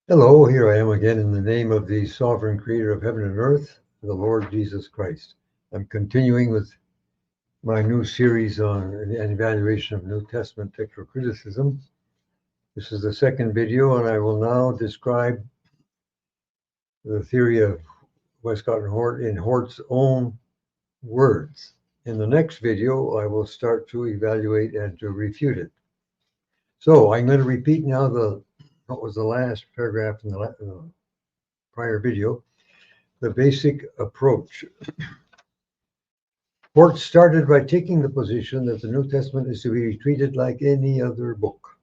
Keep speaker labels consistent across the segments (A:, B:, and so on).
A: Hello, here I am again in the name of the sovereign creator of heaven and earth, the Lord Jesus Christ. I'm continuing with my new series on an evaluation of New Testament textual criticism. This is the second video, and I will now describe the theory of Westcott and Hort in Hort's own words. In the next video, I will start to evaluate and to refute it. So I'm going to repeat now what was the last paragraph in the prior video. The basic approach. Hort started by taking the position that the New Testament is to be treated like any other book.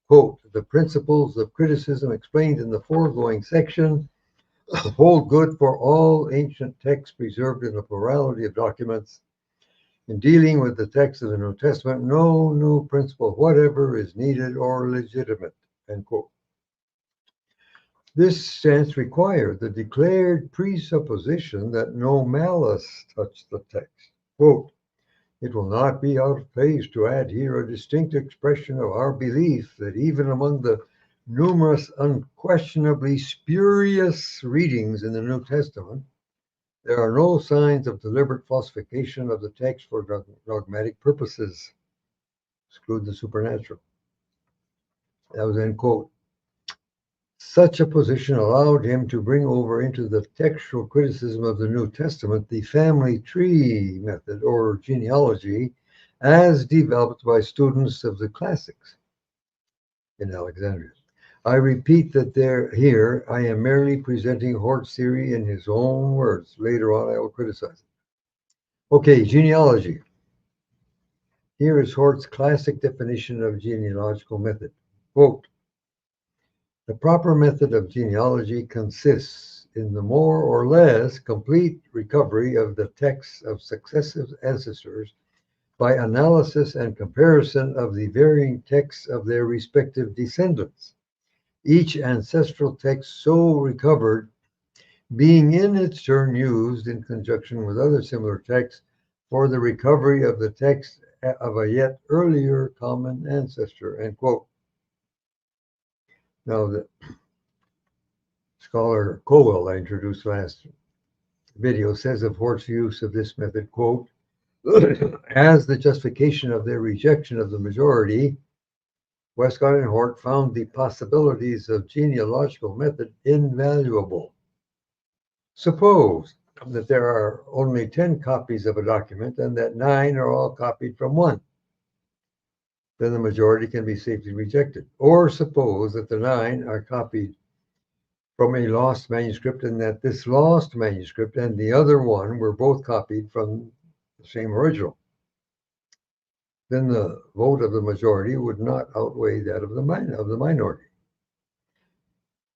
A: Quote, the principles of criticism explained in the foregoing section hold good for all ancient texts preserved in a plurality of documents. In dealing with the text of the New Testament, no new principle whatever is needed or legitimate, end quote. This stance required the declared presupposition that no malice touched the text. Quote, it will not be out of place to add here a distinct expression of our belief that even among the numerous unquestionably spurious readings in the New Testament, there are no signs of deliberate falsification of the text for dogmatic purposes. Exclude the supernatural. That was end quote. Such a position allowed him to bring over into the textual criticism of the New Testament the family tree method or genealogy as developed by students of the classics in Alexandria. I repeat that here I am merely presenting Hort's theory in his own words. Later on I will criticize it. Okay, genealogy. Here is Hort's classic definition of genealogical method. Quote, the proper method of genealogy consists in the more or less complete recovery of the texts of successive ancestors by analysis and comparison of the varying texts of their respective descendants. Each ancestral text so recovered being in its turn used in conjunction with other similar texts for the recovery of the text of a yet earlier common ancestor, end quote. Now, the scholar Cowell I introduced last video says of Hort's use of this method, quote, as the justification of their rejection of the majority, Westcott and Hort found the possibilities of genealogical method invaluable. Suppose that there are only 10 copies of a document and that 9 are all copied from one. Then the majority can be safely rejected. Or suppose that the 9 are copied from a lost manuscript and that this lost manuscript and the other one were both copied from the same original. Then the vote of the majority would not outweigh that of the minority.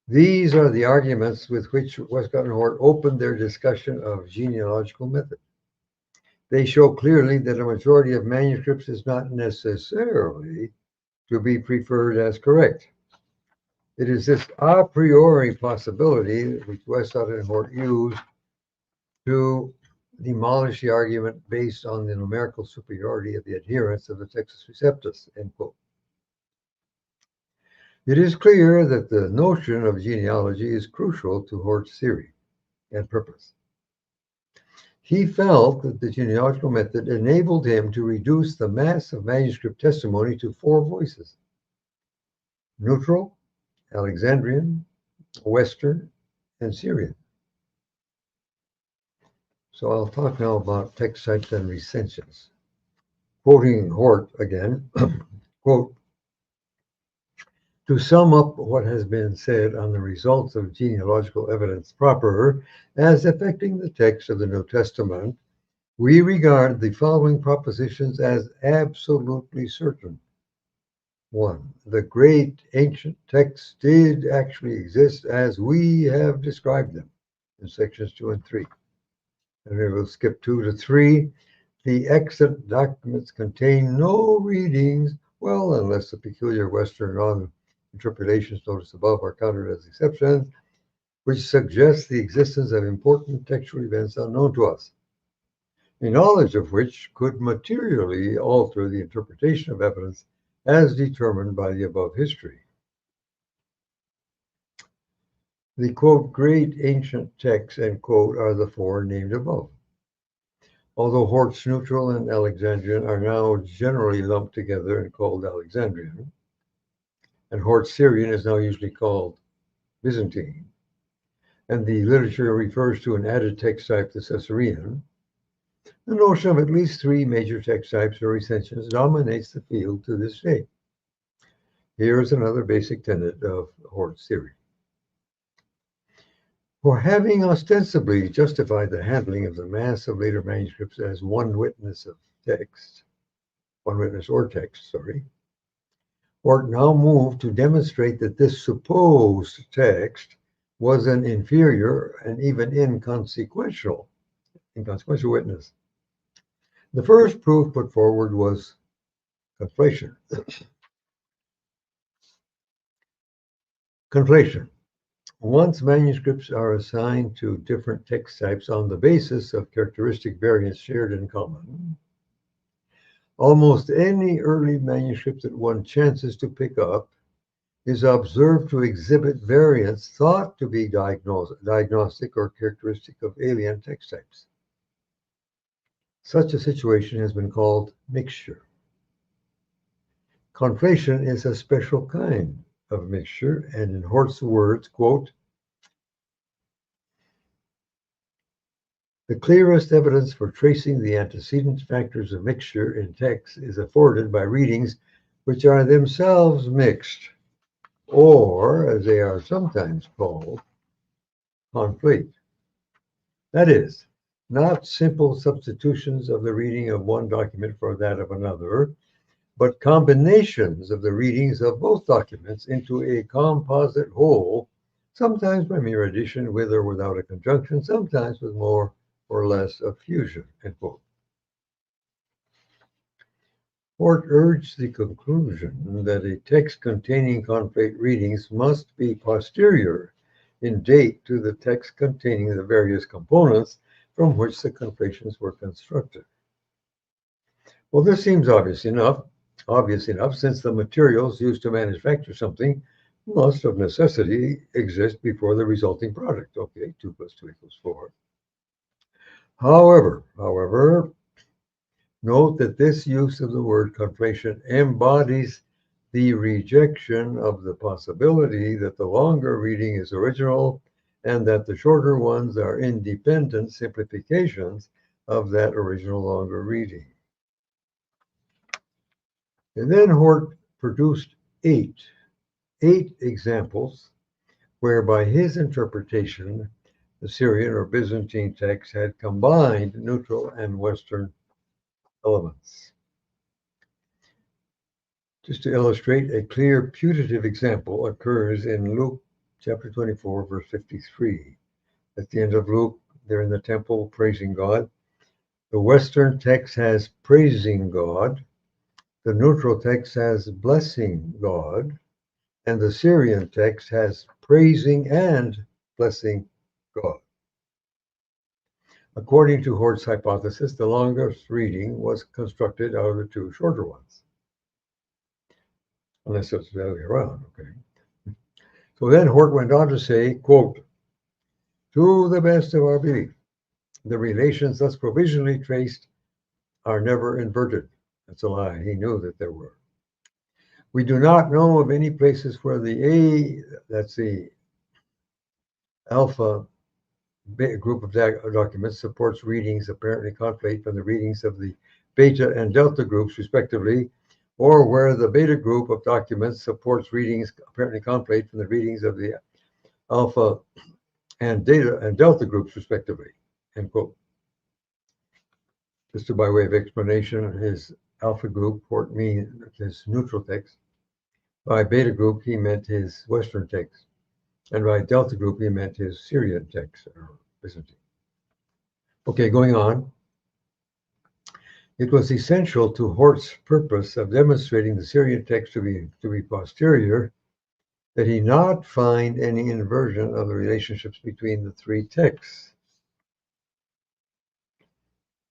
A: These are the arguments with which Westcott and Hort opened their discussion of genealogical method. They show clearly that a majority of manuscripts is not necessarily to be preferred as correct. It is this a priori possibility which Westcott and Hort used to demolish the argument based on the numerical superiority of the adherents of the Textus Receptus, end quote. It is clear that the notion of genealogy is crucial to Hort's theory and purpose. He felt that the genealogical method enabled him to reduce the mass of manuscript testimony to 4 voices: neutral, Alexandrian, Western, and Syrian. So I'll talk now about text types and recensions. Quoting Hort again, quote, to sum up what has been said on the results of genealogical evidence proper as affecting the text of the New Testament, we regard the following propositions as absolutely certain. 1. The great ancient texts did actually exist as we have described them in sections 2 and 3. And we will skip 2 to 3. The extant documents contain no readings, well, unless the peculiar Western interpretations noticed above are counted as exceptions, which suggests the existence of important textual events unknown to us, a knowledge of which could materially alter the interpretation of evidence as determined by the above history. The, quote, great ancient texts, end quote, are the four named above. Although Hort's neutral and Alexandrian are now generally lumped together and called Alexandrian, and Hort's Syrian is now usually called Byzantine, and the literature refers to an added text type, the Caesarean, the notion of at least three major text types or recensions dominates the field to this day. Here is another basic tenet of Hort's theory. For having ostensibly justified the handling of the mass of later manuscripts as one witness or text, Hort now moved to demonstrate that this supposed text was an inferior and even inconsequential witness. The first proof put forward was conflation. Conflation. Once manuscripts are assigned to different text types on the basis of characteristic variants shared in common, almost any early manuscript that one chances to pick up is observed to exhibit variants thought to be diagnostic or characteristic of alien text types. Such a situation has been called mixture. Conflation is a special kind of mixture, and in Hort's words, quote, the clearest evidence for tracing the antecedent factors of mixture in texts is afforded by readings which are themselves mixed, or, as they are sometimes called, conflate. That is, not simple substitutions of the reading of one document for that of another, but combinations of the readings of both documents into a composite whole, sometimes by mere addition with or without a conjunction, sometimes with more or less of fusion, end quote. Hort urged the conclusion that a text containing conflate readings must be posterior in date to the text containing the various components from which the conflations were constructed. Well, this seems obvious enough since the materials used to manufacture something must of necessity exist before the resulting product. Okay, 2 plus 2 equals 4. However, note that this use of the word conflation embodies the rejection of the possibility that the longer reading is original and that the shorter ones are independent simplifications of that original longer reading. And then Hort produced eight examples where by his interpretation, the Syrian or Byzantine text had combined neutral and Western elements. Just to illustrate, a clear putative example occurs in Luke chapter 24, verse 53. At the end of Luke, they're in the temple praising God. The Western text has praising God. The neutral text has blessing God. And the Syrian text has praising and blessing God. According to Hort's hypothesis, the longest reading was constructed out of the two shorter ones. Unless it's the other way around, okay? So then Hort went on to say, quote, to the best of our belief, the relations thus provisionally traced are never inverted. That's a lie. He knew that there were. We do not know of any places where the that's the alpha group of documents, supports readings apparently conflate from the readings of the beta and delta groups, respectively, or where the beta group of documents supports readings apparently conflate from the readings of the alpha and delta groups, respectively, end quote. Just by way of explanation, his alpha group, Hort means his neutral text. By beta group, he meant his Western text. And by delta group, he meant his Syrian text, or Byzantine. Okay, going on. It was essential to Hort's purpose of demonstrating the Syrian text to be posterior that he not find any inversion of the relationships between the three texts.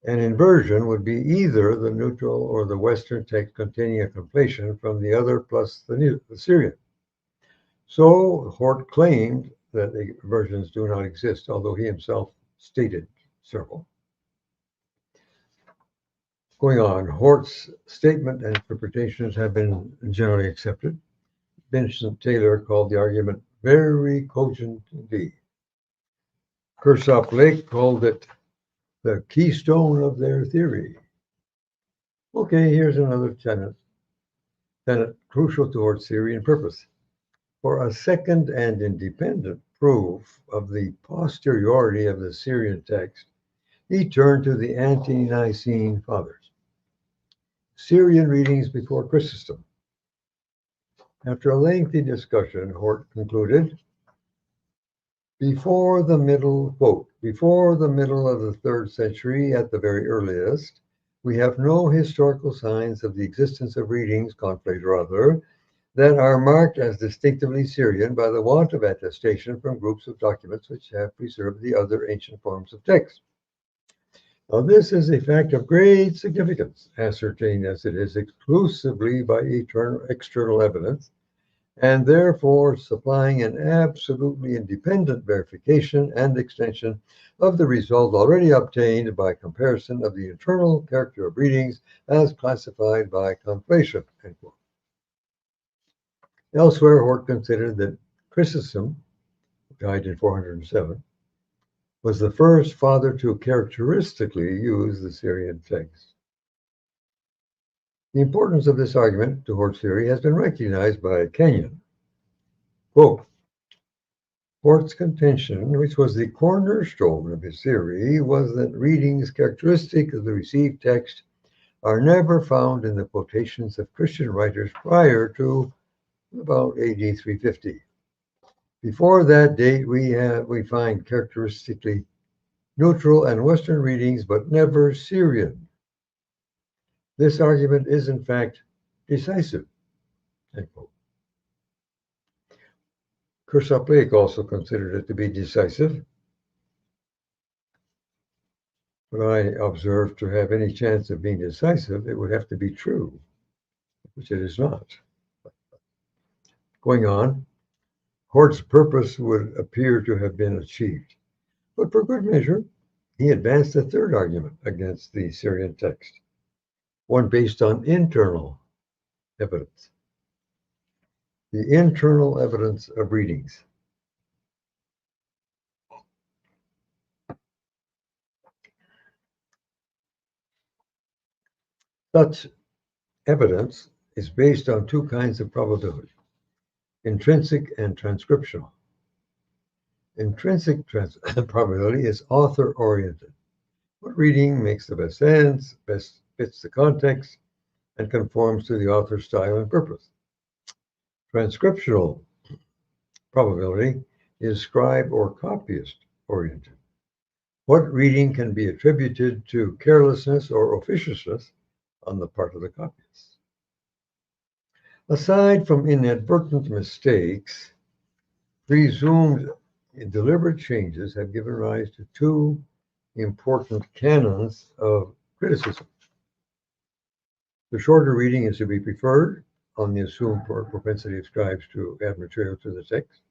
A: An inversion would be either the neutral or the Western text containing a conflation from the other plus the Syrian. So Hort claimed that the versions do not exist, although he himself stated several. Going on, Hort's statement and interpretations have been generally accepted. Vincent Taylor called the argument very cogent indeed. Kershaw Lake called it the keystone of their theory. Okay, here's another tenet crucial to Hort's theory and purpose. For a second and independent proof of the posteriority of the Syrian text, he turned to the ante-Nicene Fathers. Syrian readings before Chrysostom. After a lengthy discussion, Hort concluded, before the middle of the 3rd century at the very earliest, we have no historical signs of the existence of readings, conflate or other, that are marked as distinctively Syrian by the want of attestation from groups of documents which have preserved the other ancient forms of text. Now, this is a fact of great significance, ascertained as it is exclusively by external evidence, and therefore supplying an absolutely independent verification and extension of the result already obtained by comparison of the internal character of readings as classified by conflation. Elsewhere, Hort considered that Chrysostom, who died in 407, was the first father to characteristically use the Syrian text. The importance of this argument to Hort's theory has been recognized by Kenyon. Quote, Hort's contention, which was the cornerstone of his theory, was that readings characteristic of the received text are never found in the quotations of Christian writers prior to about AD 350. Before that date, we find characteristically neutral and Western readings, but never Syrian. This argument is, in fact, decisive. End quote. Kershaw Lake also considered it to be decisive, but I observed to have any chance of being decisive, it would have to be true, which it is not. Going on, Hort's purpose would appear to have been achieved, but for good measure, he advanced a third argument against the Syrian text, one based on internal evidence. The internal evidence of readings. Such evidence is based on two kinds of probability, intrinsic and transcriptional. Intrinsic probability is author-oriented. What reading makes the best sense, best fits the context, and conforms to the author's style and purpose. Transcriptional probability is scribe or copyist-oriented. What reading can be attributed to carelessness or officiousness on the part of the copyists? Aside from inadvertent mistakes, presumed deliberate changes have given rise to two important canons of criticism. The shorter reading is to be preferred on the assumed propensity of scribes to add material to the text,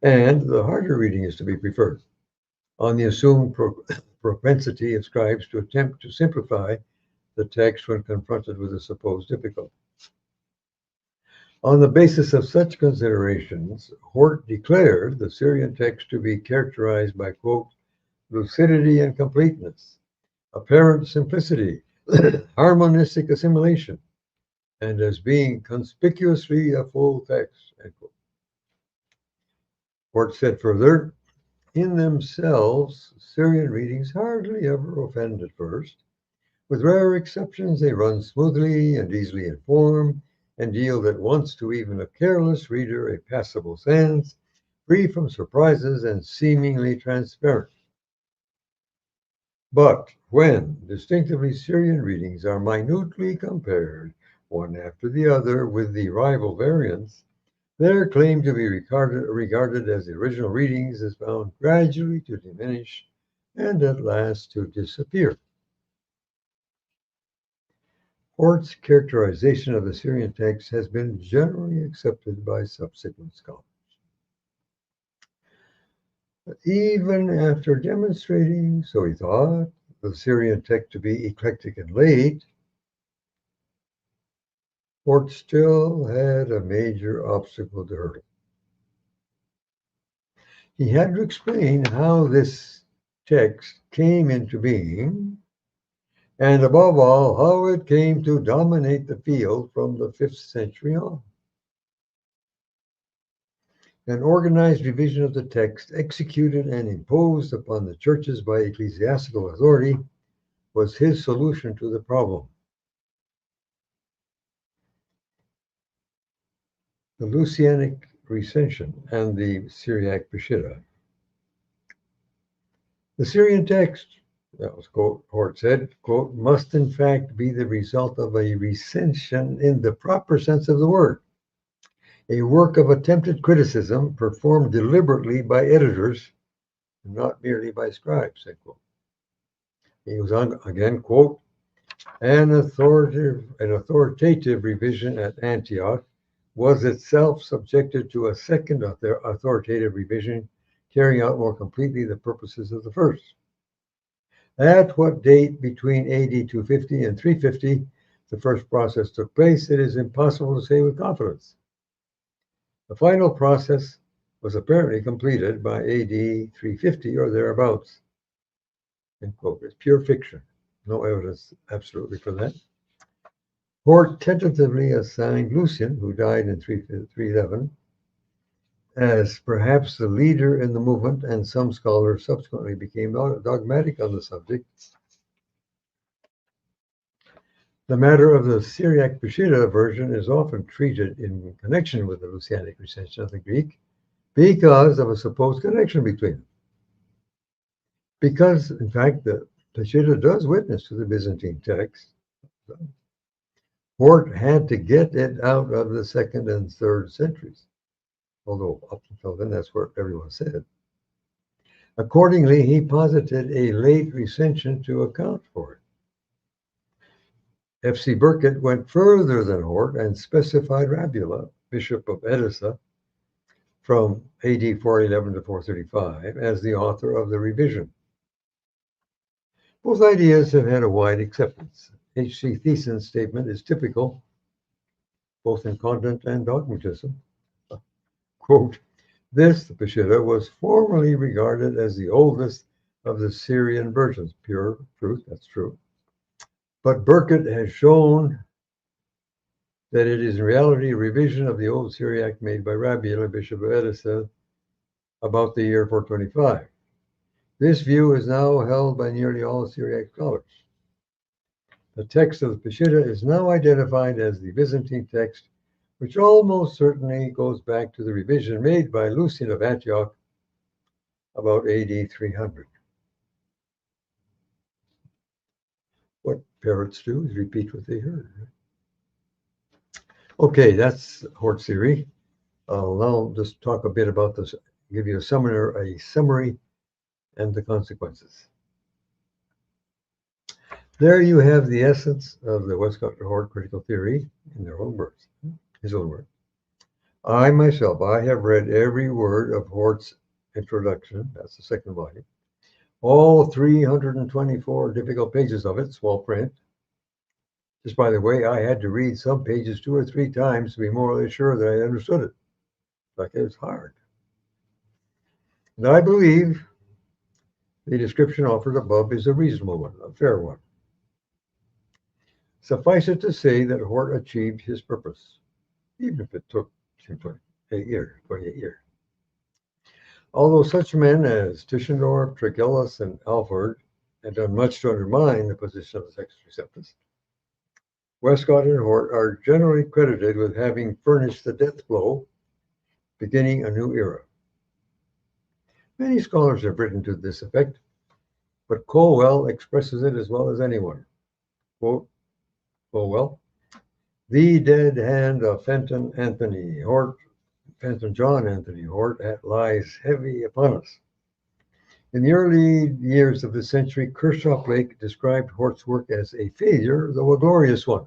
A: and the harder reading is to be preferred on the assumed propensity of scribes to attempt to simplify the text when confronted with a supposed difficulty. On the basis of such considerations, Hort declared the Syrian text to be characterized by, quote, lucidity and completeness, apparent simplicity, harmonistic assimilation, and as being conspicuously a full text, end quote. Hort said further, in themselves, Syrian readings hardly ever offend at first. With rare exceptions, they run smoothly and easily in form, and yield at once to even a careless reader a passable sense, free from surprises and seemingly transparent. But when distinctively Syrian readings are minutely compared, one after the other, with the rival variants, their claim to be regarded as the original readings is found gradually to diminish and at last to disappear. Hort's characterization of the Syrian text has been generally accepted by subsequent scholars. Even after demonstrating, so he thought, the Syrian text to be eclectic and late, Hort still had a major obstacle to hurdle. He had to explain how this text came into being, and above all, how it came to dominate the field from the 5th century on. An organized revision of the text, executed and imposed upon the churches by ecclesiastical authority, was his solution to the problem. The Lucianic recension and the Syriac Peshitta. The Syrian text, that was quote, Hort said, quote, must in fact be the result of a recension in the proper sense of the word, a work of attempted criticism performed deliberately by editors, not merely by scribes, end quote. He was on, again, quote, an authoritative revision at Antioch was itself subjected to a second authoritative revision, carrying out more completely the purposes of the first. At what date between AD 250 and 350 the first process took place, it is impossible to say with confidence. The final process was apparently completed by AD 350 or thereabouts. End quote. It's pure fiction. No evidence absolutely for that. Hort tentatively assigned Lucian, who died in 311, as perhaps the leader in the movement, and some scholars subsequently became dogmatic on the subject. The matter of the Syriac Peshitta version is often treated in connection with the Lucianic recension of the Greek because of a supposed connection between them. Because, in fact, the Peshitta does witness to the Byzantine text, Hort had to get it out of the 2nd and 3rd centuries, although up until then, that's what everyone said. Accordingly, he posited a late recension to account for it. F.C. Burkitt went further than Hort and specified Rabula, Bishop of Edessa, from AD 411 to 435, as the author of the revision. Both ideas have had a wide acceptance. H.C. Thiessen's statement is typical, both in content and dogmatism. Quote, this, the Peshitta, was formerly regarded as the oldest of the Syrian versions. Pure truth, that's true. But Burkitt has shown that it is in reality a revision of the old Syriac made by Rabula, Bishop of Edessa, about the year 425. This view is now held by nearly all Syriac scholars. The text of the Peshitta is now identified as the Byzantine text, which almost certainly goes back to the revision made by Lucian of Antioch about AD 300. What parrots do is repeat what they heard. Okay, that's Hort's theory. I'll now just talk a bit about this, give you a summary and the consequences. There you have the essence of the Westcott Hort critical theory in their own words, his own words. I myself, I have read every word of Hort's introduction, that's the second volume, all 324 difficult pages of it, small print. Just by the way, I had to read some pages 2 or 3 times to be more or less sure that I understood it. Like it was hard. And I believe the description offered above is a reasonable one, a fair one. Suffice it to say that Hort achieved his purpose, even if it took 28 years. Although such men as Tischendorf, Tregillis, and Alford had done much to undermine the position of the Textus Receptus, Westcott and Hort are generally credited with having furnished the death blow, beginning a new era. Many scholars have written to this effect, but Colwell expresses it as well as anyone. Quote, Colwell, the dead hand of Fenton Anthony Hort, Fenton John Anthony Hort, lies heavy upon us. In the early years of the century, Kershaw Blake described Hort's work as a failure, though a glorious one.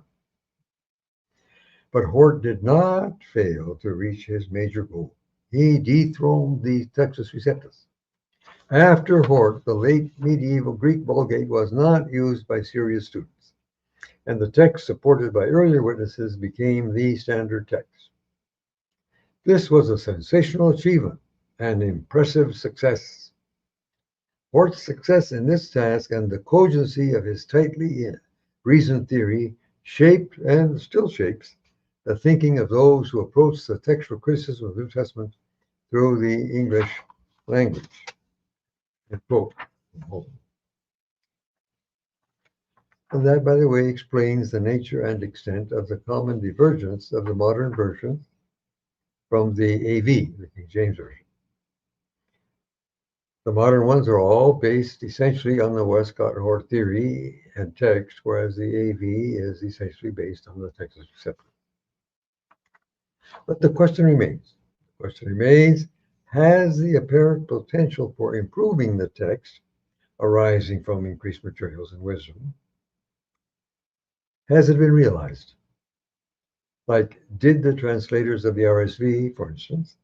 A: But Hort did not fail to reach his major goal. He dethroned the Textus Receptus. After Hort, the late medieval Greek Vulgate was not used by serious students, and the text supported by earlier witnesses became the standard text. This was a sensational achievement and impressive success. Hort's success in this task and the cogency of his tightly reasoned theory shaped and still shapes the thinking of those who approach the textual criticism of the New Testament through the English language. End quote. And that, by the way, explains the nature and extent of the common divergence of the modern version from the AV, the King James Version. The modern ones are all based essentially on the Westcott-Hort theory and text, whereas the AV is essentially based on the Texas Acceptance. But the question remains. The question remains, has the apparent potential for improving the text arising from increased materials and wisdom, has it been realized? Like, did the translators of the RSV, for instance,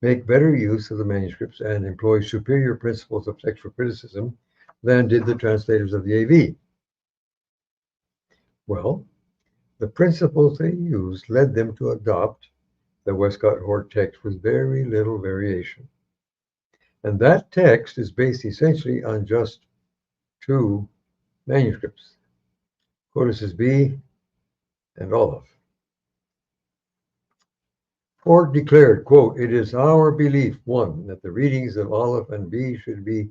A: make better use of the manuscripts and employ superior principles of textual criticism than did the translators of the AV? Well, the principles they used led them to adopt the Westcott-Hort text with very little variation. And that text is based essentially on just two manuscripts, Codices B and Olive. Hort declared, quote, "It is our belief, one, that the readings of Olive and B should be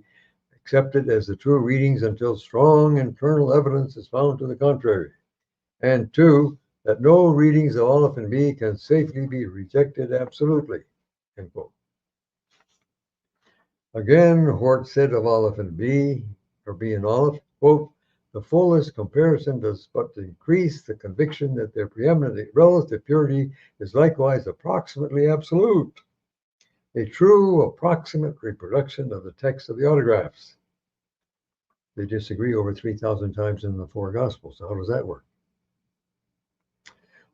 A: accepted as the true readings until strong internal evidence is found to the contrary, and two, that no readings of Olive and B can safely be rejected absolutely," end quote. Again, Hort said of Olive and B, or B and Olive, quote, "The fullest comparison does but increase the conviction that their preeminent relative purity is likewise approximately absolute, a true approximate reproduction of the text of the autographs." They disagree over 3,000 times in the four Gospels. How does that work?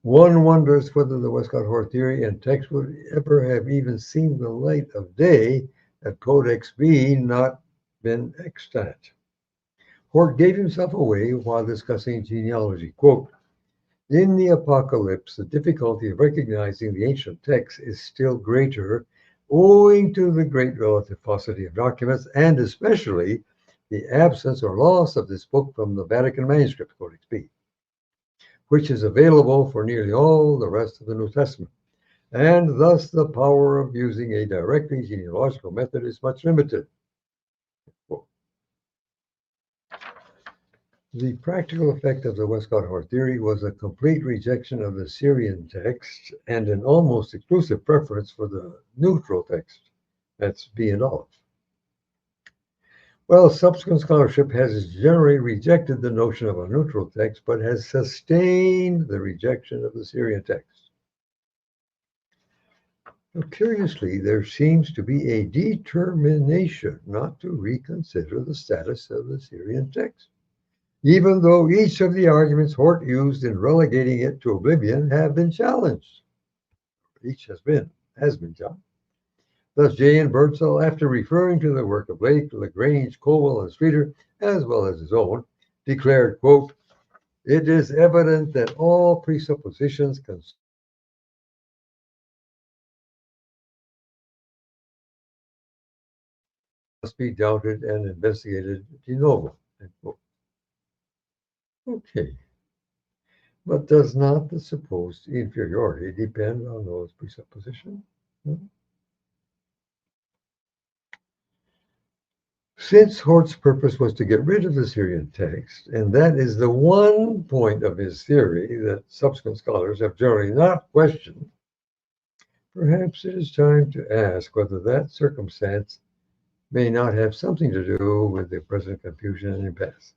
A: One wonders whether the Westcott-Hort theory and text would ever have even seen the light of day had Codex B not been extant. Hort gave himself away while discussing genealogy. Quote, "In the Apocalypse, the difficulty of recognizing the ancient text is still greater, owing to the great relative paucity of documents, and especially the absence or loss of this book from the Vatican manuscript, Codex B, which is available for nearly all the rest of the New Testament. And thus the power of using a directly genealogical method is much limited." The practical effect of the Westcott-Hort theory was a complete rejection of the Syrian text and an almost exclusive preference for the neutral text, that's B and Olive. Well, subsequent scholarship has generally rejected the notion of a neutral text, but has sustained the rejection of the Syrian text. Now, curiously, there seems to be a determination not to reconsider the status of the Syrian text, even though each of the arguments Hort used in relegating it to oblivion have been challenged. Each has been challenged. Thus, Jay and Birdsall, after referring to the work of Blake, Lagrange, Colwell, and Streeter, as well as his own, declared, quote, "It is evident that all presuppositions must be doubted and investigated de novo," end quote. Okay. But does not the supposed inferiority depend on those presuppositions? Since Hort's purpose was to get rid of the Syrian text, and that is the one point of his theory that subsequent scholars have generally not questioned, perhaps it is time to ask whether that circumstance may not have something to do with the present confusion and impasse,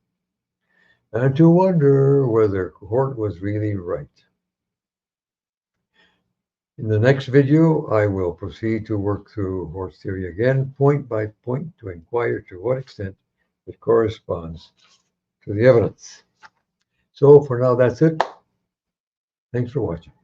A: and to wonder whether Hort was really right. In the next video, I will proceed to work through Hort's theory again, point by point, to inquire to what extent it corresponds to the evidence. So for now, that's it. Thanks for watching.